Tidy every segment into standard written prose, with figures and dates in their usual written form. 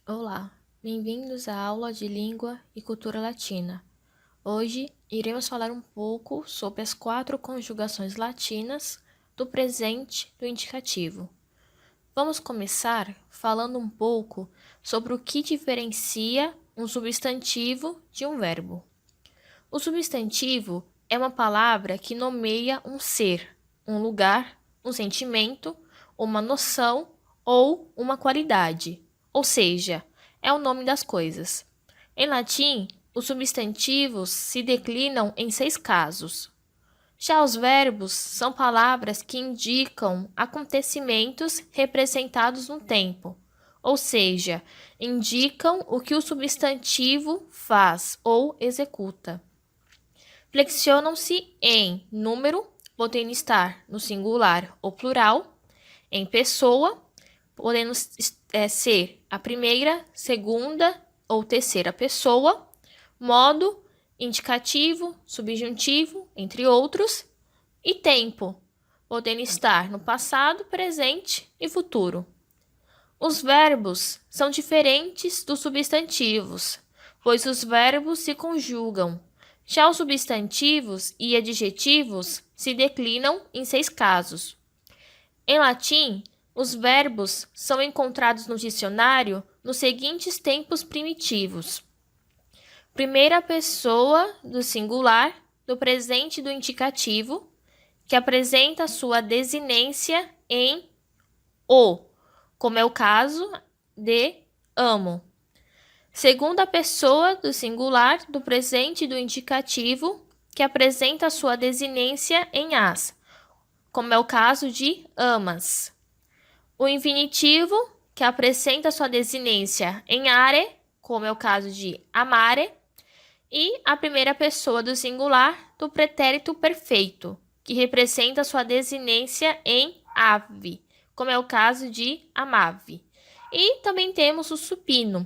Olá, bem-vindos à aula de Língua e Cultura Latina. Hoje iremos falar um pouco sobre as 4 conjugações latinas do presente do indicativo. Vamos começar falando um pouco sobre o que diferencia um substantivo de um verbo. O substantivo é uma palavra que nomeia um ser, um lugar, um sentimento, uma noção ou uma qualidade, ou seja, é o nome das coisas. Em latim, os substantivos se declinam em 6 casos. Já os verbos são palavras que indicam acontecimentos representados no tempo, ou seja, indicam o que o substantivo faz ou executa. Flexionam-se em número, podendo estar no singular ou plural, em pessoa, podendo ser a primeira, segunda ou terceira pessoa, modo, indicativo, subjuntivo, entre outros, e tempo, podendo estar no passado, presente e futuro. Os verbos são diferentes dos substantivos, pois os verbos se conjugam. Já os substantivos e adjetivos se declinam em 6 casos. Em latim, os verbos são encontrados no dicionário nos seguintes tempos primitivos: primeira pessoa do singular, do presente do indicativo, que apresenta sua desinência em o, como é o caso de amo. Segunda pessoa do singular, do presente do indicativo, que apresenta sua desinência em as, como é o caso de amas. O infinitivo, que apresenta sua desinência em are, como é o caso de amare. E a primeira pessoa do singular, do pretérito perfeito, que representa sua desinência em ave, como é o caso de amave. E também temos o supino,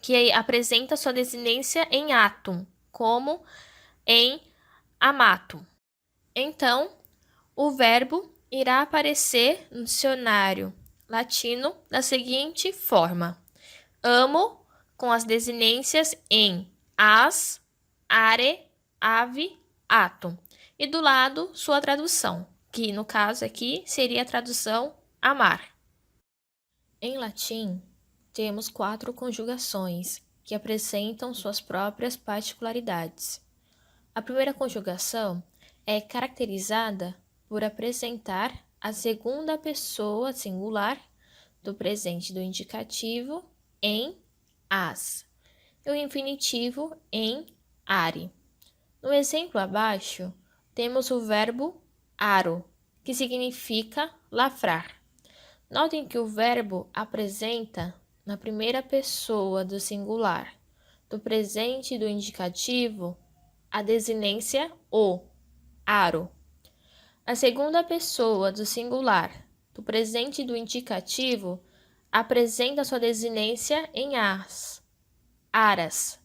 que apresenta sua desinência em atum, como em amato. Então, o verbo irá aparecer no dicionário latino da seguinte forma: amo, com as desinências em as, are, ave, atum. E do lado, sua tradução, que no caso aqui seria a tradução amar. Em latim, temos 4 conjugações que apresentam suas próprias particularidades. A primeira conjugação é caracterizada por apresentar a segunda pessoa singular do presente do indicativo em as e o infinitivo em are. No exemplo abaixo, temos o verbo aro, que significa lavrar. Notem que o verbo apresenta, na primeira pessoa do singular, do presente do indicativo, a desinência o, aro. A segunda pessoa do singular, do presente do indicativo, apresenta sua desinência em as, aras.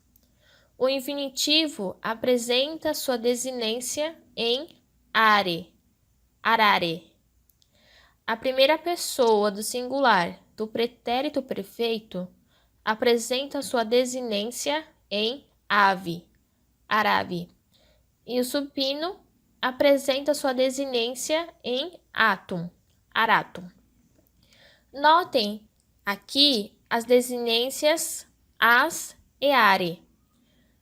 O infinitivo apresenta sua desinência em are, arare. A primeira pessoa do singular do pretérito perfeito apresenta sua desinência em ave, arave. E o supino apresenta sua desinência em atum, aratum. Notem aqui as desinências as e are.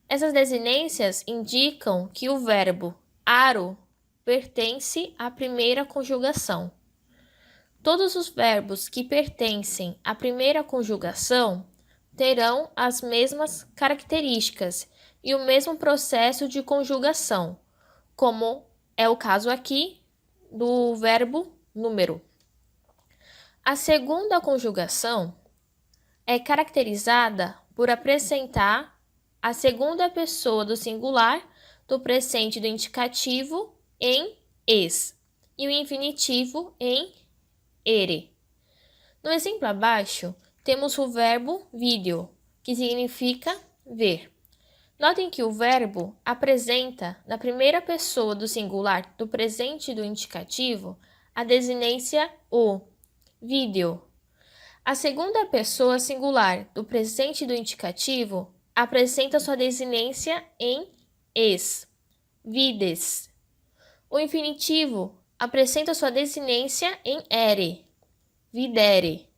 Essas desinências indicam que o verbo aro pertence à primeira conjugação. Todos os verbos que pertencem à primeira conjugação terão as mesmas características e o mesmo processo de conjugação, como é o caso aqui do verbo número. A segunda conjugação é caracterizada por apresentar a segunda pessoa do singular do presente do indicativo em es e o infinitivo em ere. No exemplo abaixo, temos o verbo vídeo, que significa ver. Notem que o verbo apresenta, na primeira pessoa do singular do presente do indicativo, a desinência o, vídeo. A segunda pessoa singular do presente do indicativo apresenta sua desinência em es, vides. O infinitivo apresenta sua desinência em ere, videre.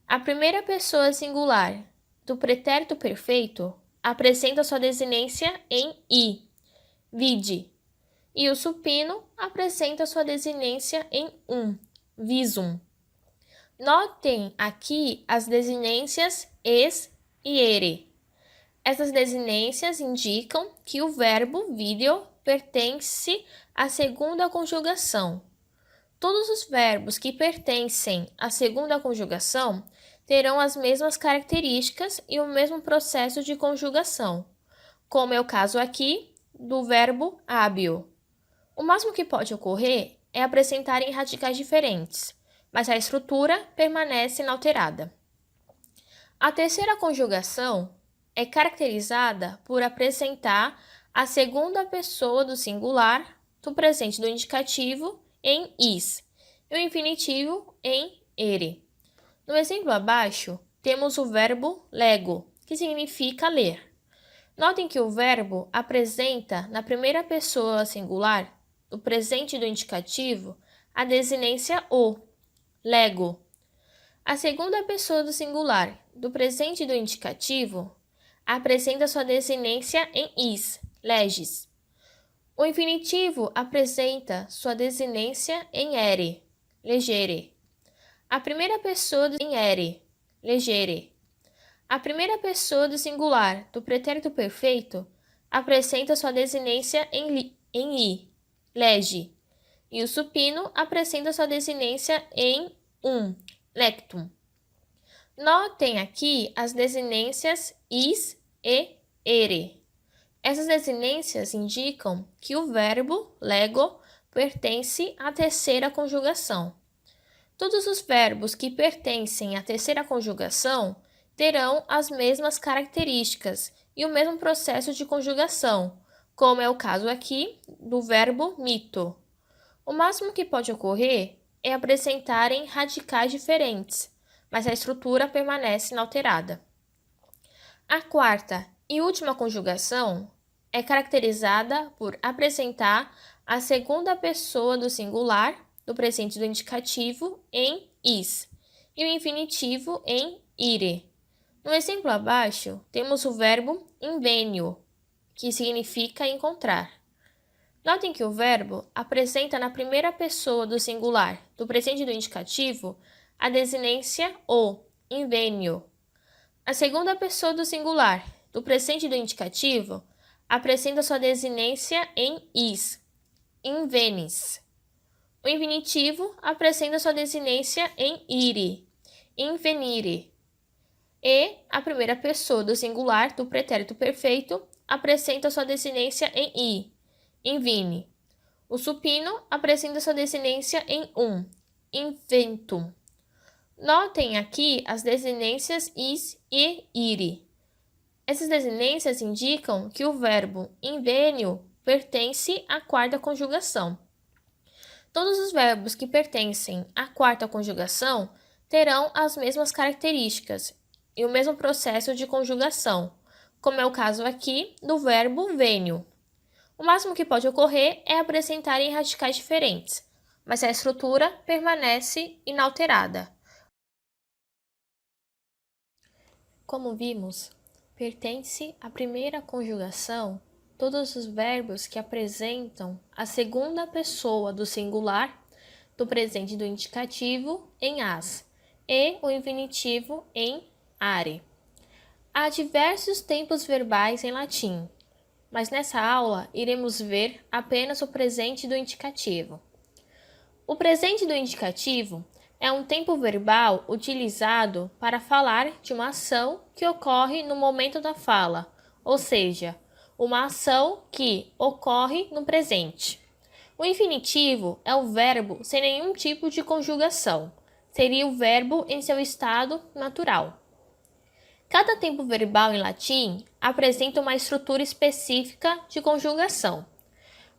A primeira pessoa singular do pretérito perfeito apresenta sua desinência em i, vide. E o supino apresenta sua desinência em visum. Notem aqui as desinências es e ere. Essas desinências indicam que o verbo video pertence à segunda conjugação. Todos os verbos que pertencem à segunda conjugação terão as mesmas características e o mesmo processo de conjugação, como é o caso aqui do verbo hábil. O máximo que pode ocorrer é apresentarem radicais diferentes, mas a estrutura permanece inalterada. A terceira conjugação é caracterizada por apresentar a segunda pessoa do singular do presente do indicativo em is e o infinitivo em ere. No exemplo abaixo, temos o verbo lego, que significa ler. Notem que o verbo apresenta na primeira pessoa singular do presente do indicativo a desinência o, lego. A segunda pessoa do singular do presente do indicativo apresenta sua desinência em is, leges. O infinitivo apresenta sua desinência em ere, legere. A primeira pessoa em ere, legere. A primeira pessoa do singular do pretérito perfeito apresenta sua desinência em i, lege. E o supino apresenta sua desinência em lectum. Notem aqui as desinências is e ere. Essas desinências indicam que o verbo lego pertence à terceira conjugação. Todos os verbos que pertencem à terceira conjugação terão as mesmas características e o mesmo processo de conjugação, como é o caso aqui do verbo mito. O máximo que pode ocorrer é apresentarem radicais diferentes, mas a estrutura permanece inalterada. A quarta e última conjugação é caracterizada por apresentar a segunda pessoa do singular do presente do indicativo em is e o infinitivo em ire. No exemplo abaixo, temos o verbo invenio, que significa encontrar. Notem que o verbo apresenta na primeira pessoa do singular do presente do indicativo a desinência o, invenio. A segunda pessoa do singular do presente do indicativo apresenta sua desinência em is, invenis. O infinitivo apresenta sua desinência em ire, invenire. E a primeira pessoa do singular do pretérito perfeito apresenta sua desinência em i, invine. O supino apresenta sua desinência em inventum. Notem aqui as desinências is e ire. Essas desinências indicam que o verbo invenio pertence à quarta conjugação. Todos os verbos que pertencem à quarta conjugação terão as mesmas características e o mesmo processo de conjugação, como é o caso aqui do verbo venio. O máximo que pode ocorrer é apresentarem radicais diferentes, mas a estrutura permanece inalterada. Como vimos, pertence à primeira conjugação todos os verbos que apresentam a segunda pessoa do singular do presente do indicativo em as e o infinitivo em are. Há diversos tempos verbais em latim, mas nessa aula iremos ver apenas o presente do indicativo. O presente do indicativo é um tempo verbal utilizado para falar de uma ação que ocorre no momento da fala, ou seja, uma ação que ocorre no presente. O infinitivo é o verbo sem nenhum tipo de conjugação, seria o verbo em seu estado natural. Cada tempo verbal em latim apresenta uma estrutura específica de conjugação.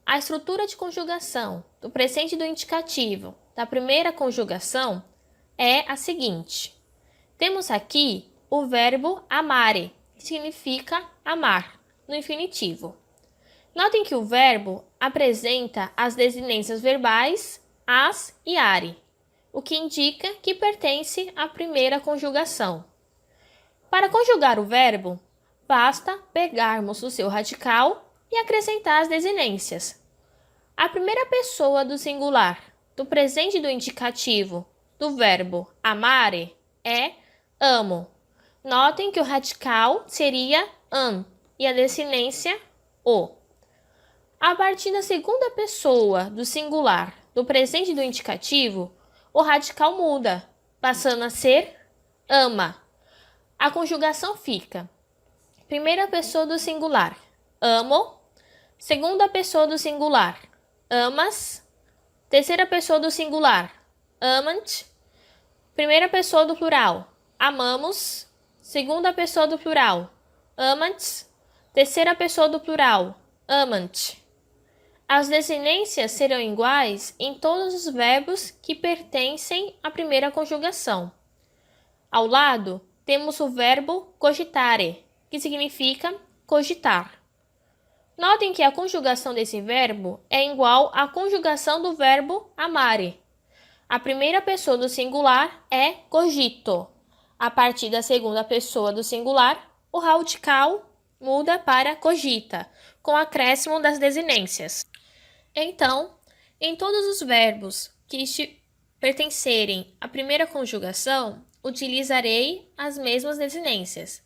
A estrutura de conjugação do presente do indicativo da primeira conjugação é a seguinte: Temos aqui o verbo amare, que significa amar, no infinitivo. Notem que o verbo apresenta as desinências verbais as e are, o que indica que pertence à primeira conjugação. Para conjugar o verbo, basta pegarmos o seu radical e acrescentar as desinências. A primeira pessoa do singular, do presente do indicativo, do verbo amare é amo. Notem que o radical seria an e a desinência o. A partir da segunda pessoa do singular, do presente do indicativo, o radical muda, passando a ser ama. A conjugação fica: primeira pessoa do singular, amo. Segunda pessoa do singular, amas. Terceira pessoa do singular, amant. Primeira pessoa do plural, amamos. Segunda pessoa do plural, amants. Terceira pessoa do plural, amant. As desinências serão iguais em todos os verbos que pertencem à primeira conjugação. Ao lado, temos o verbo cogitare, que significa cogitar. Notem que a conjugação desse verbo é igual à conjugação do verbo amare. A primeira pessoa do singular é cogito. A partir da segunda pessoa do singular, o radical muda para cogita, com o acréscimo das desinências. Então, em todos os verbos que pertencerem à primeira conjugação, utilizarei as mesmas desinências.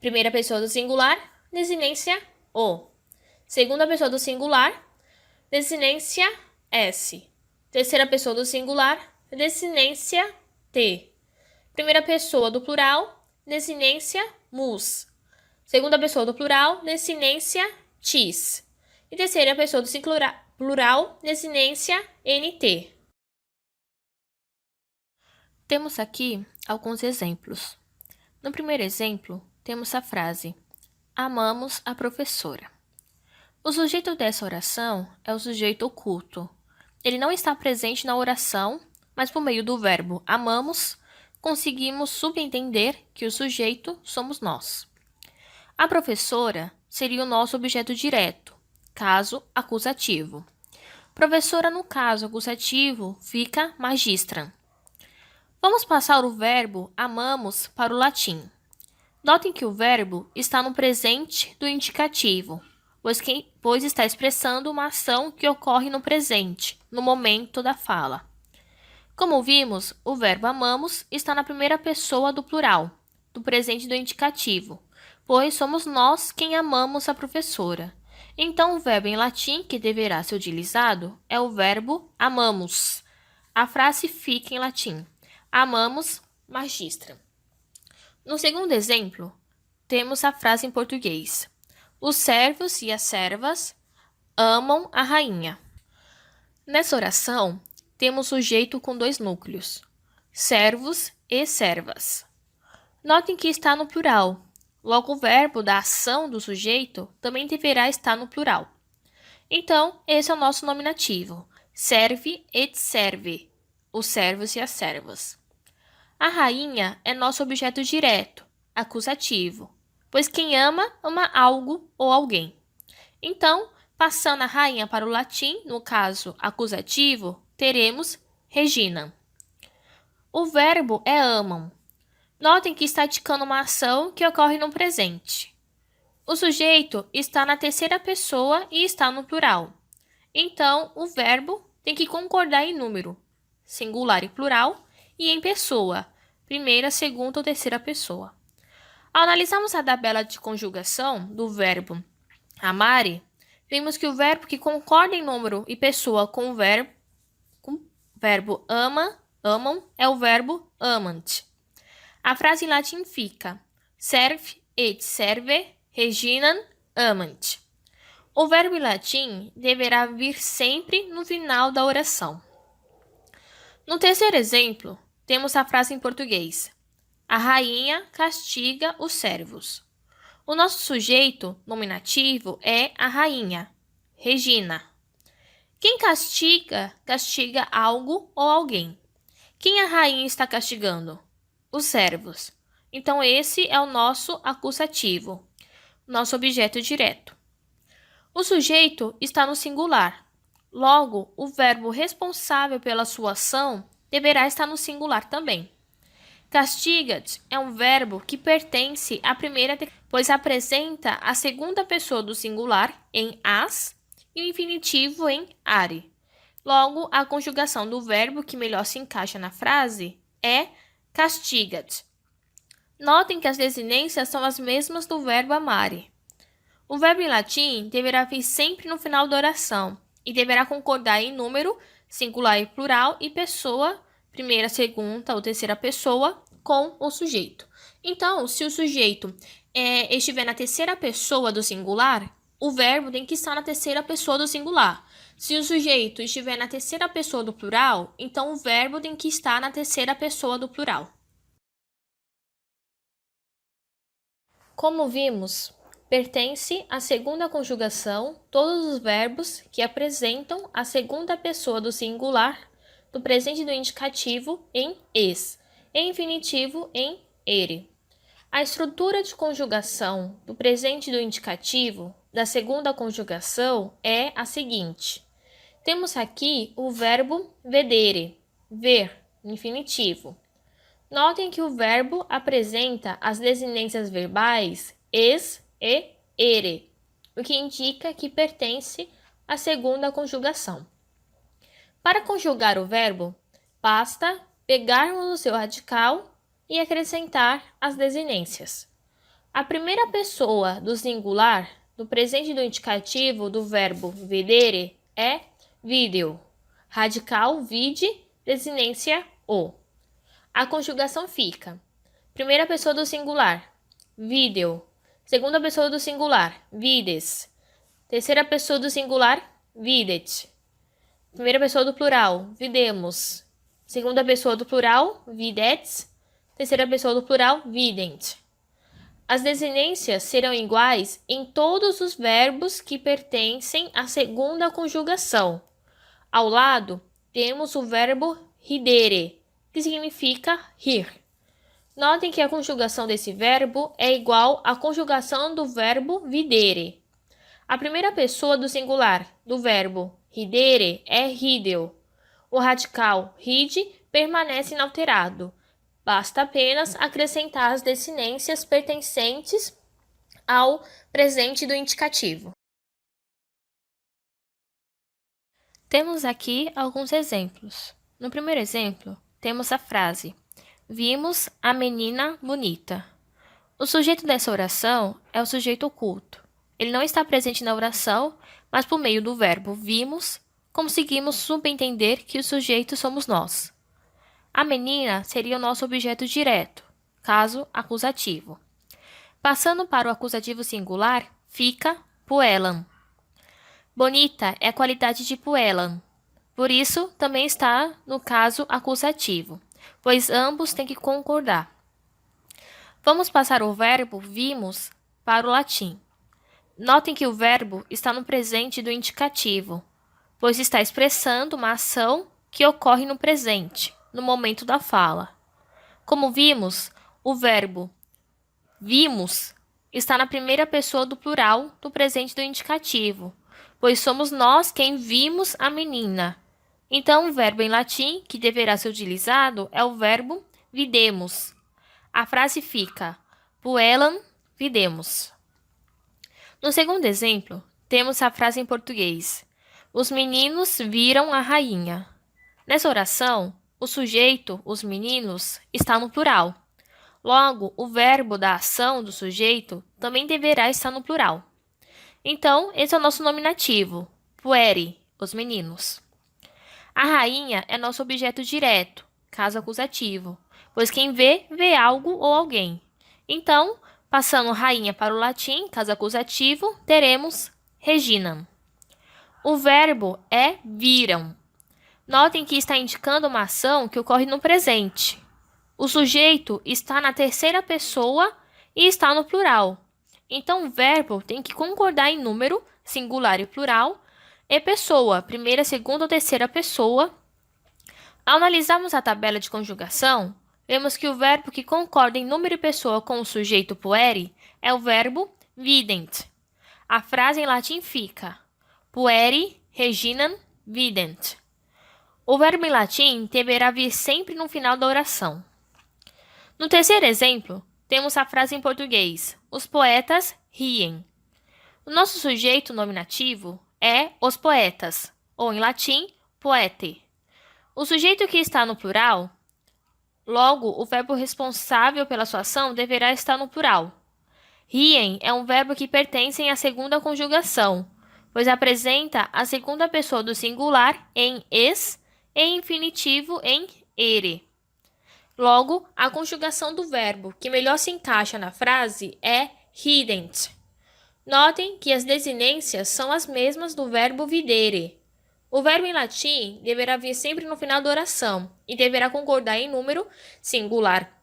Primeira pessoa do singular, desinência o. Segunda pessoa do singular, desinência s. Terceira pessoa do singular, desinência t. Primeira pessoa do plural, desinência mus. Segunda pessoa do plural, desinência tis. E terceira pessoa do plural, desinência nt. Temos aqui alguns exemplos. No primeiro exemplo, temos a frase: amamos a professora. O sujeito dessa oração é o sujeito oculto. Ele não está presente na oração, mas por meio do verbo amamos, conseguimos subentender que o sujeito somos nós. A professora seria o nosso objeto direto, caso acusativo. Professora, no caso acusativo, fica magistra. Vamos passar o verbo amamos para o latim. Notem que o verbo está no presente do indicativo, pois está expressando uma ação que ocorre no presente, no momento da fala. Como vimos, o verbo amamos está na primeira pessoa do plural, do presente do indicativo, pois somos nós quem amamos a professora. Então, o verbo em latim que deverá ser utilizado é o verbo amamos. A frase fica em latim: amamos magistra. No segundo exemplo, temos a frase em português: os servos e as servas amam a rainha. Nessa oração, temos sujeito com dois núcleos, servos e servas. Notem que está no plural. Logo, o verbo da ação do sujeito também deverá estar no plural. Então, esse é o nosso nominativo: serve et serve, os servos e as servas. A rainha é nosso objeto direto, acusativo, pois quem ama, ama algo ou alguém. Então, passando a rainha para o latim, no caso acusativo, teremos Regina. O verbo é amam. Notem que está indicando uma ação que ocorre no presente. O sujeito está na terceira pessoa e está no plural. Então, o verbo tem que concordar em número, singular e plural, e em pessoa, primeira, segunda ou terceira pessoa. Ao analisarmos a tabela de conjugação do verbo amare, vimos que o verbo que concorda em número e pessoa com o verbo ama, amam, é o verbo amant. A frase em latim fica: serve et serve Reginam amant. O verbo em latim deverá vir sempre no final da oração. No terceiro exemplo, temos a frase em português: a rainha castiga os servos. O nosso sujeito nominativo é a rainha, Regina. Quem castiga, castiga algo ou alguém. Quem a rainha está castigando? os servos. Então, esse é o nosso acusativo, nosso objeto direto. O sujeito está no singular. Logo, o verbo responsável pela sua ação deverá estar no singular também. Castiga-te é um verbo que pertence à primeira, pois apresenta a segunda pessoa do singular em as e o infinitivo em are. Logo, a conjugação do verbo que melhor se encaixa na frase é castiga-te. Notem que as desinências são as mesmas do verbo amare. O verbo em latim deverá vir sempre no final da oração e deverá concordar em número, singular e plural, e pessoa, primeira, segunda ou terceira pessoa, com o sujeito. Então, se o sujeito estiver na terceira pessoa do singular, o verbo tem que estar na terceira pessoa do singular. Se o sujeito estiver na terceira pessoa do plural, então o verbo tem que estar na terceira pessoa do plural. Como vimos, pertence à segunda conjugação todos os verbos que apresentam a segunda pessoa do singular do presente do indicativo em es e infinitivo em ere. A estrutura de conjugação do presente do indicativo da segunda conjugação é a seguinte. Temos aqui o verbo vedere, ver, infinitivo. Notem que o verbo apresenta as desinências verbais es e ere, o que indica que pertence à segunda conjugação. Para conjugar o verbo, basta pegarmos o seu radical e acrescentar as desinências. A primeira pessoa do singular do presente do indicativo do verbo vedere é video, radical vide, desinência o. A conjugação fica: primeira pessoa do singular, video, segunda pessoa do singular, vides, terceira pessoa do singular, videt, primeira pessoa do plural, videmos, segunda pessoa do plural, videts, terceira pessoa do plural, vident. As desinências serão iguais em todos os verbos que pertencem à segunda conjugação. Ao lado, temos o verbo ridere, que significa rir. Notem que a conjugação desse verbo é igual à conjugação do verbo videre. A primeira pessoa do singular do verbo ridere é rideu. O radical ride permanece inalterado. Basta apenas acrescentar as desinências pertencentes ao presente do indicativo. Temos aqui alguns exemplos. No primeiro exemplo, temos a frase: vimos a menina bonita. O sujeito dessa oração é o sujeito oculto. Ele não está presente na oração, mas por meio do verbo vimos, conseguimos subentender que o sujeito somos nós. A menina seria o nosso objeto direto, caso acusativo. Passando para o acusativo singular, fica puellan. Bonita é a qualidade de puellan. Por isso, também está no caso acusativo, pois ambos têm que concordar. Vamos passar o verbo vimos para o latim. Notem que o verbo está no presente do indicativo, pois está expressando uma ação que ocorre no presente, no momento da fala. Como vimos, o verbo vimos está na primeira pessoa do plural do presente do indicativo, pois somos nós quem vimos a menina. Então, o verbo em latim que deverá ser utilizado é o verbo videmos. A frase fica: puellan videmos. No segundo exemplo, temos a frase em português: os meninos viram a rainha. Nessa oração, o sujeito, os meninos, está no plural. Logo, o verbo da ação do sujeito também deverá estar no plural. Então, esse é o nosso nominativo, pueri, os meninos. A rainha é nosso objeto direto, caso acusativo, pois quem vê, vê algo ou alguém. Então, passando rainha para o latim, caso acusativo, teremos reginam. O verbo é viram. Notem que está indicando uma ação que ocorre no presente. O sujeito está na terceira pessoa e está no plural. Então, o verbo tem que concordar em número, singular e plural, e pessoa, primeira, segunda ou terceira pessoa. Ao analisarmos a tabela de conjugação, Vemos que o verbo que concorda em número e pessoa com o sujeito pueri é o verbo vident. A frase em latim fica: pueri reginam vident. O verbo em latim deverá vir sempre no final da oração. No terceiro exemplo, temos a frase em português: os poetas riem. O nosso sujeito nominativo é os poetas, ou em latim, poete. O sujeito que está no plural, logo, o verbo responsável pela sua ação deverá estar no plural. Riem é um verbo que pertence à segunda conjugação, pois apresenta a segunda pessoa do singular em es e infinitivo em ere. Logo, a conjugação do verbo que melhor se encaixa na frase é rident. Notem que as desinências são as mesmas do verbo videre. O verbo em latim deverá vir sempre no final da oração e deverá concordar em número, singular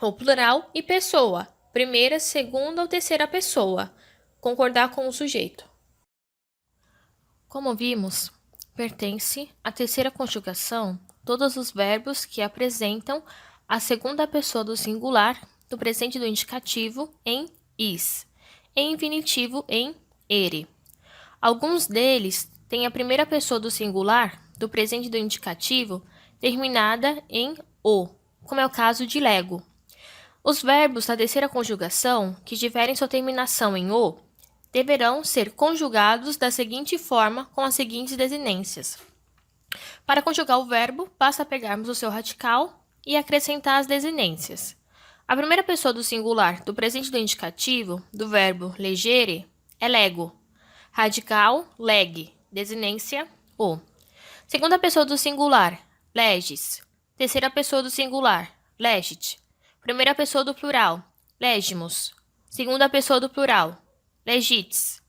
ou plural, e pessoa, primeira, segunda ou terceira pessoa, concordar com o sujeito. Como vimos, pertence à terceira conjugação todos os verbos que apresentam a segunda pessoa do singular do presente do indicativo em is, e infinitivo em ere. Alguns deles têm a primeira pessoa do singular do presente do indicativo terminada em o, como é o caso de lego. Os verbos da terceira conjugação, que tiverem sua terminação em o, deverão ser conjugados da seguinte forma com as seguintes desinências. Para conjugar o verbo, basta pegarmos o seu radical e acrescentar as desinências. A primeira pessoa do singular do presente do indicativo, do verbo legere, é lego. Radical, leg. Desinência, o. Segunda pessoa do singular, legis. Terceira pessoa do singular, legit. Primeira pessoa do plural, legimus. Segunda pessoa do plural, legites.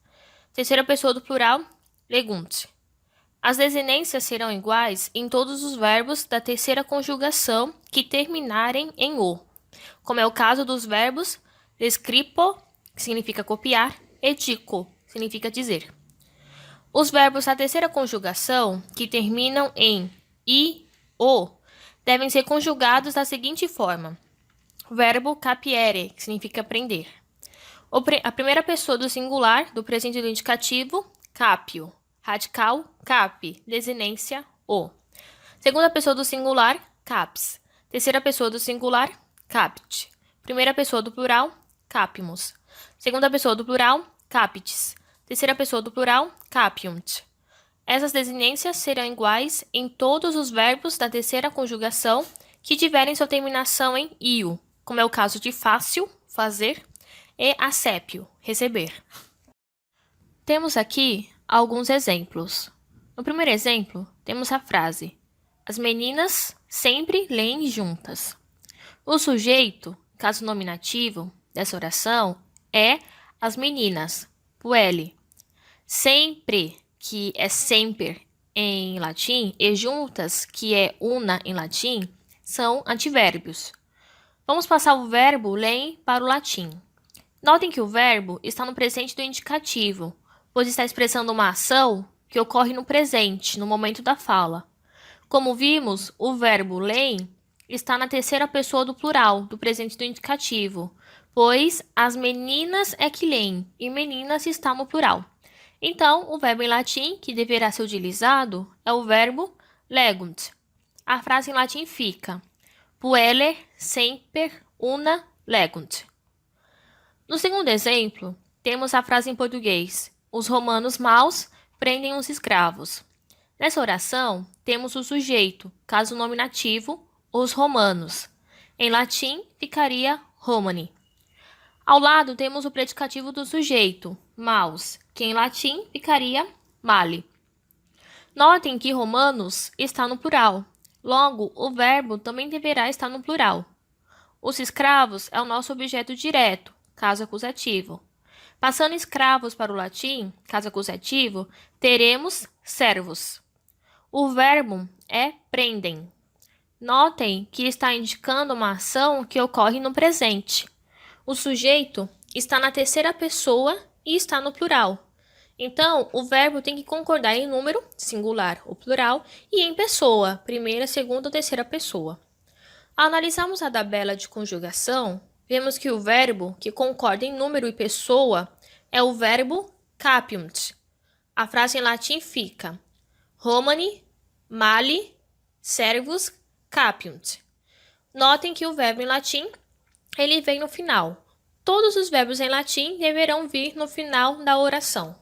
Terceira pessoa do plural, legunt. As desinências serão iguais em todos os verbos da terceira conjugação que terminarem em o, como é o caso dos verbos descripo, que significa copiar, e dico, que significa dizer. Os verbos da terceira conjugação que terminam em i, o, devem ser conjugados da seguinte forma. Verbo capiere, que significa aprender. A primeira pessoa do singular do presente do indicativo, capio. Radical, cap. Desinência, o. Segunda pessoa do singular, caps. Terceira pessoa do singular, capit. Primeira pessoa do plural, capimus. Segunda pessoa do plural, capitis. Terceira pessoa do plural, capiunt. Essas desinências serão iguais em todos os verbos da terceira conjugação que tiverem sua terminação em io, como é o caso de fácil, fazer, e acépio, receber. Temos aqui alguns exemplos. No primeiro exemplo, temos a frase: as meninas sempre leem juntas. O sujeito, caso nominativo, dessa oração é as meninas, puelli. Sempre, que é sempre em latim, e juntas, que é una em latim, são advérbios. Vamos passar o verbo leem para o latim. Notem que o verbo está no presente do indicativo, pois está expressando uma ação que ocorre no presente, no momento da fala. Como vimos, o verbo leem está na terceira pessoa do plural, do presente do indicativo, pois as meninas é que leem e meninas está no plural. Então, o verbo em latim que deverá ser utilizado é o verbo legunt. A frase em latim fica: pueller semper una legunt. No segundo exemplo, temos a frase em português: os romanos maus prendem os escravos. Nessa oração, temos o sujeito, caso nominativo, os romanos. Em latim, ficaria Romani. Ao lado, temos o predicativo do sujeito, maus, que em latim ficaria male. Notem que romanos está no plural. Logo, o verbo também deverá estar no plural. Os escravos é o nosso objeto direto, caso acusativo. Passando escravos para o latim, caso acusativo, teremos servos. O verbo é prendem. Notem que está indicando uma ação que ocorre no presente. O sujeito está na terceira pessoa e está no plural. Então, o verbo tem que concordar em número, singular ou plural, e em pessoa, primeira, segunda ou terceira pessoa. Ao analisarmos a tabela de conjugação, vemos que o verbo que concorda em número e pessoa é o verbo capiunt. A frase em latim fica Romani, mali, servus, capiunt. Notem que o verbo em latim ele vem no final. Todos os verbos em latim deverão vir no final da oração.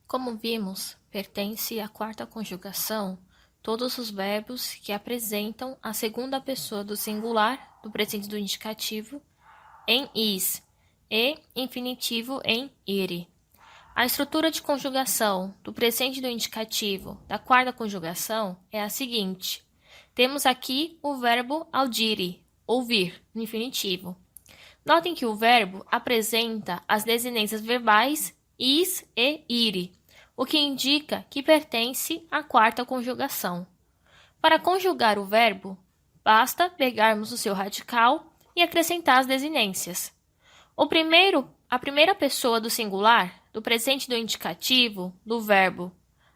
Como vimos, pertence à quarta conjugação todos os verbos que apresentam a segunda pessoa do singular do presente do indicativo em is e infinitivo em ire. A estrutura de conjugação do presente do indicativo da quarta conjugação é a seguinte. Temos aqui o verbo audire, ouvir, no infinitivo. Notem que o verbo apresenta as desinências verbais is e ire, o que indica que pertence à quarta conjugação. Para conjugar o verbo, basta pegarmos o seu radical e acrescentar as desinências. A primeira pessoa do singular, do presente do indicativo, do verbo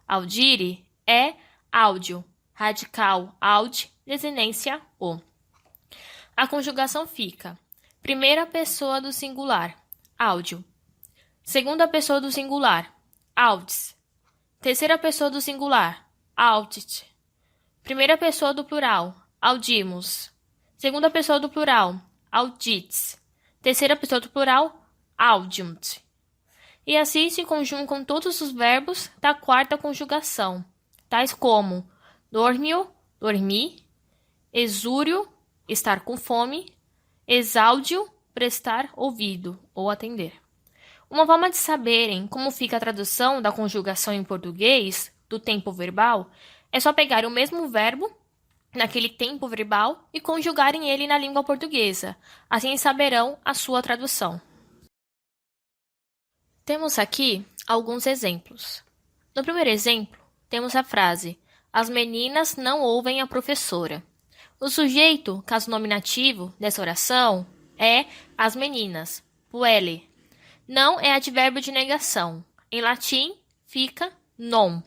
audire, é áudio, radical aud, desinência o. A conjugação fica: primeira pessoa do singular, áudio. Segunda pessoa do singular, audis. Terceira pessoa do singular, audit. Primeira pessoa do plural, audimos. Segunda pessoa do plural, audits. Terceira pessoa do plural, audiunt. E assim se conjugam todos os verbos da quarta conjugação, tais como dormio, dormir, exúrio, estar com fome, exáudio, prestar ouvido ou atender. Uma forma de saberem como fica a tradução da conjugação em português do tempo verbal é só pegar o mesmo verbo naquele tempo verbal e conjugarem ele na língua portuguesa. Assim saberão a sua tradução. Temos aqui alguns exemplos. No primeiro exemplo, temos a frase as meninas não ouvem a professora. O sujeito, caso nominativo, dessa oração é as meninas, puelle. Não é advérbio de negação. Em latim, fica non.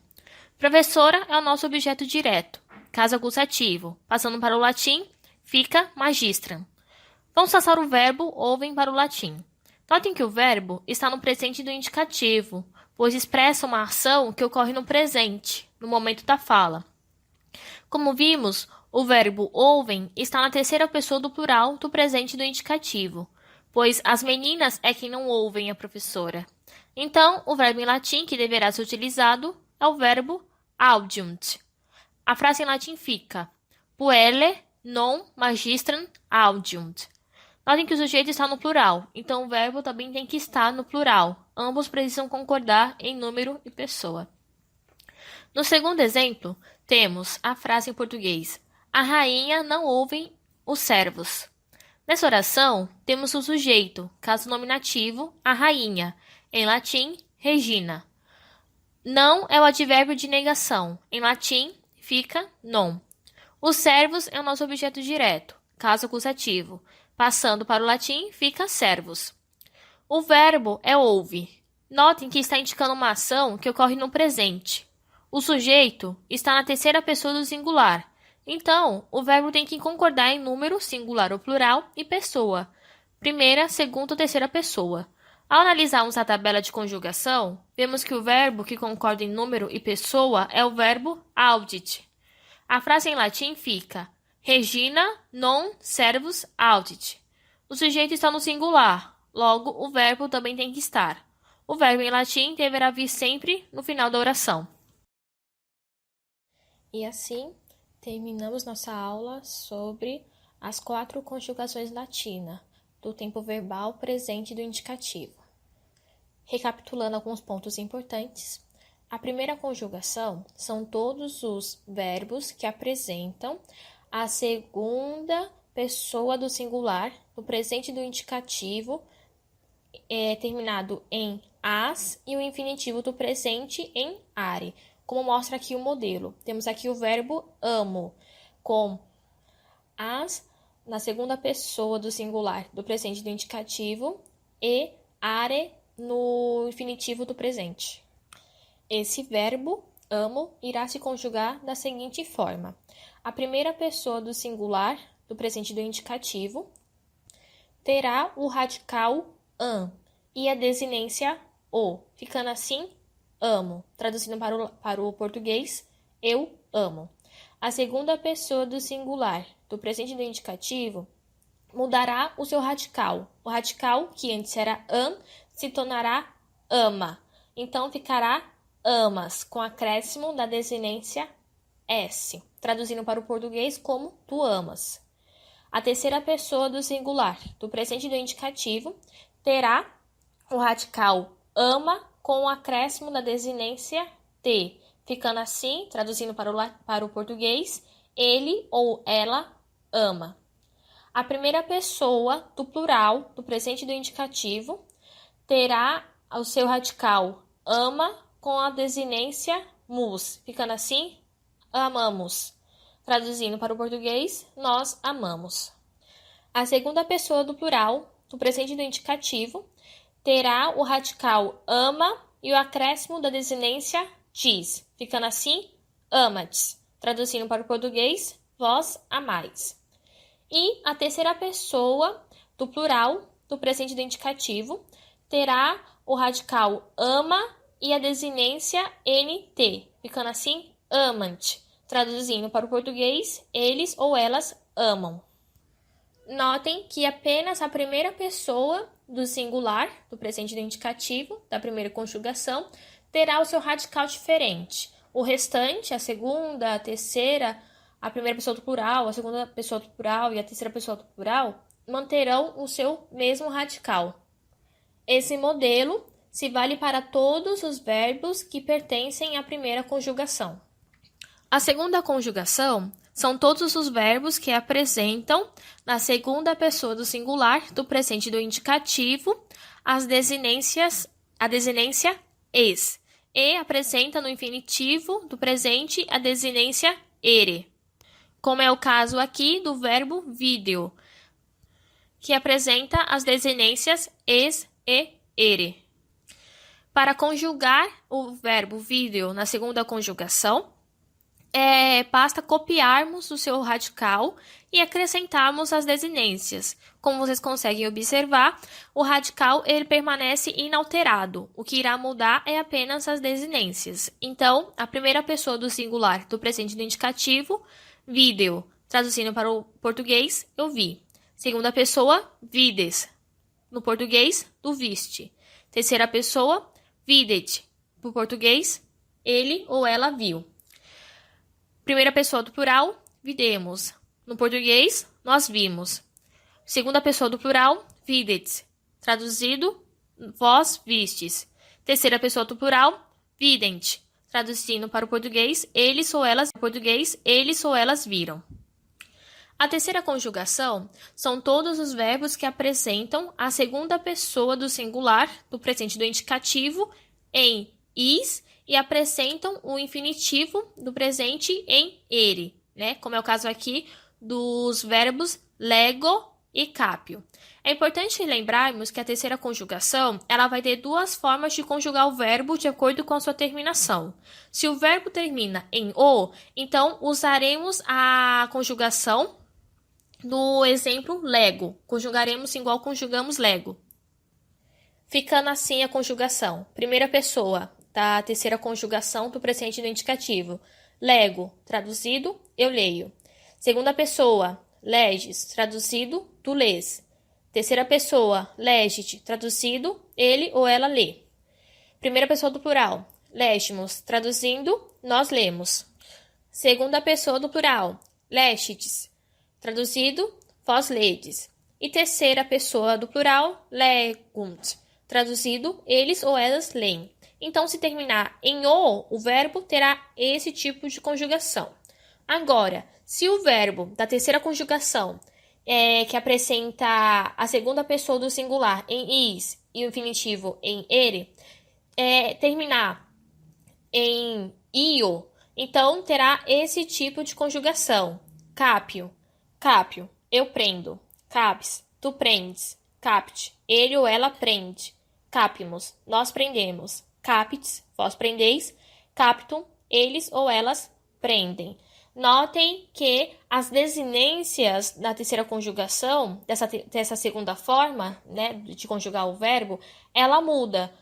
Professora é o nosso objeto direto, caso acusativo. Passando para o latim, fica magistram. Vamos passar o verbo ouvem para o latim. Notem que o verbo está no presente do indicativo, pois expressa uma ação que ocorre no presente, no momento da fala. Como vimos, o verbo ouvem está na terceira pessoa do plural do presente do indicativo, pois as meninas é quem não ouvem a professora. Então, o verbo em latim que deverá ser utilizado é o verbo audiunt. A frase em latim fica puelle non magistram audiunt. Notem que o sujeito está no plural, então o verbo também tem que estar no plural. Ambos precisam concordar em número e pessoa. No segundo exemplo, temos a frase em português: a rainha não ouve os servos. Nessa oração, temos o sujeito, caso nominativo, a rainha. Em latim, regina. Não é o advérbio de negação. Em latim, fica non. Os servos é o nosso objeto direto, caso acusativo. Passando para o latim, fica servos. O verbo é ouve. Notem que está indicando uma ação que ocorre no presente. O sujeito está na terceira pessoa do singular. Então, o verbo tem que concordar em número, singular ou plural, e pessoa. Primeira, segunda ou terceira pessoa. Ao analisarmos a tabela de conjugação, vemos que o verbo que concorda em número e pessoa é o verbo audit. A frase em latim fica Regina non servus audit. O sujeito está no singular, logo o verbo também tem que estar. O verbo em latim deverá vir sempre no final da oração. E assim, terminamos nossa aula sobre as 4 conjugações latinas do tempo verbal presente do indicativo. Recapitulando alguns pontos importantes, a primeira conjugação são todos os verbos que apresentam a segunda pessoa do singular do presente do indicativo terminado em as e o infinitivo do presente em are, como mostra aqui o modelo. Temos aqui o verbo amo, com as na segunda pessoa do singular do presente do indicativo e are no infinitivo do presente. Esse verbo amo irá se conjugar da seguinte forma. A primeira pessoa do singular, do presente do indicativo, terá o radical am e a desinência o, ficando assim, amo. Traduzindo para o português, eu amo. A segunda pessoa do singular, do presente do indicativo, mudará o seu radical. O radical, que antes era am, se tornará ama. Então, ficará amas, com acréscimo da desinência s, traduzindo para o português como tu amas. A terceira pessoa do singular, do presente do indicativo, terá o radical ama com o acréscimo da desinência t, ficando assim, traduzindo para o português, ele ou ela ama. A primeira pessoa do plural, do presente do indicativo, terá o seu radical ama com a desinência mus, ficando assim, amamos. Traduzindo para o português, nós amamos. A segunda pessoa do plural, do presente do indicativo, terá o radical ama e o acréscimo da desinência tis, ficando assim, amates. Traduzindo para o português, vós amais. E a terceira pessoa do plural, do presente do indicativo, terá o radical ama e a desinência nt, ficando assim, amante. Traduzindo para o português, eles ou elas amam. Notem que apenas a primeira pessoa do singular, do presente do indicativo, da primeira conjugação, terá o seu radical diferente. O restante, a segunda, a terceira, a primeira pessoa do plural, a segunda pessoa do plural e a terceira pessoa do plural, manterão o seu mesmo radical. Esse modelo se vale para todos os verbos que pertencem à primeira conjugação. A segunda conjugação são todos os verbos que apresentam, na segunda pessoa do singular, do presente do indicativo, a desinência es, e apresenta no infinitivo do presente a desinência ere, como é o caso aqui do verbo vídeo, que apresenta as desinências es e ere. Para conjugar o verbo vídeo na segunda conjugação, basta copiarmos o seu radical e acrescentarmos as desinências. Como vocês conseguem observar, o radical ele permanece inalterado. O que irá mudar é apenas as desinências. Então, a primeira pessoa do singular do presente do indicativo, vídeo, traduzindo para o português, eu vi. Segunda pessoa, vides. No português, tu viste. Terceira pessoa, videt. No português, ele ou ela viu. Primeira pessoa do plural, videmos. No português, nós vimos. Segunda pessoa do plural, videt. Traduzido, vós vistes. Terceira pessoa do plural, vident. Traduzindo para o português, eles ou elas viram. A terceira conjugação são todos os verbos que apresentam a segunda pessoa do singular, do presente do indicativo, em is, e apresentam o infinitivo do presente em ere, né? Como é o caso aqui dos verbos lego e capio. É importante lembrarmos que a terceira conjugação ela vai ter duas formas de conjugar o verbo de acordo com a sua terminação. Se o verbo termina em o, então usaremos a conjugação do exemplo lego. Conjugaremos igual conjugamos lego. Ficando assim a conjugação. Primeira pessoa da terceira conjugação do presente do indicativo. Lego, traduzido, eu leio. Segunda pessoa, leges, traduzido, tu lês. Terceira pessoa, legit, traduzido, ele ou ela lê. Primeira pessoa do plural, legimos, traduzindo, nós lemos. Segunda pessoa do plural, legites, traduzido, vós ledes. E terceira pessoa do plural, legunt, traduzido, eles ou elas leem. Então, se terminar em o verbo terá esse tipo de conjugação. Agora, se o verbo da terceira conjugação, que apresenta a segunda pessoa do singular em is e o infinitivo em ere, terminar em io, então terá esse tipo de conjugação. Capio, capio, eu prendo. Capes, tu prendes. Capte, ele ou ela prende. Capimus, nós prendemos. Captes, vós prendeis. Captum, eles ou elas prendem. Notem que as desinências da terceira conjugação, dessa segunda forma, né, de conjugar o verbo, ela muda.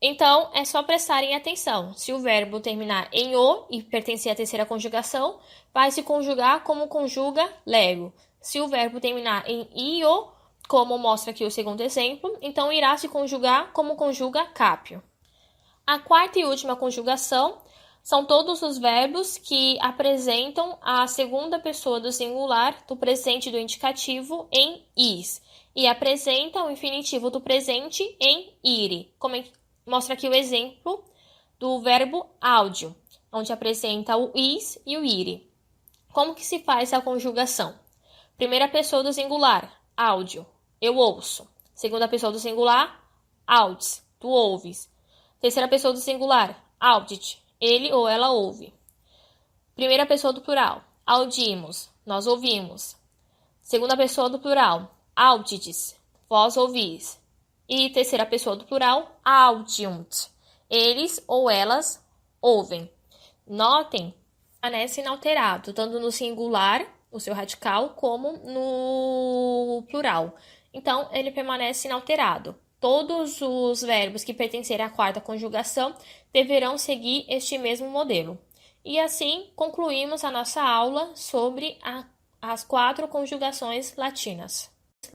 Então, é só prestarem atenção. Se o verbo terminar em o e pertencer à terceira conjugação, vai se conjugar como conjuga lego. Se o verbo terminar em io, como mostra aqui o segundo exemplo, então irá se conjugar como conjuga cápio. A quarta e última conjugação são todos os verbos que apresentam a segunda pessoa do singular do presente do indicativo em is e apresentam o infinitivo do presente em ire. Mostra aqui o exemplo do verbo áudio, onde apresenta o is e o ire. Como que se faz a conjugação? Primeira pessoa do singular, áudio, eu ouço. Segunda pessoa do singular, audes, tu ouves. Terceira pessoa do singular, audit, ele ou ela ouve. Primeira pessoa do plural, audimos, nós ouvimos. Segunda pessoa do plural, audites, vós ouvis. E terceira pessoa do plural, audiunt, eles ou elas ouvem. Notem, permanece inalterado, tanto no singular, o seu radical, como no plural. Então, ele permanece inalterado. Todos os verbos que pertencerem à quarta conjugação deverão seguir este mesmo modelo. E assim concluímos a nossa aula sobre as 4 conjugações latinas.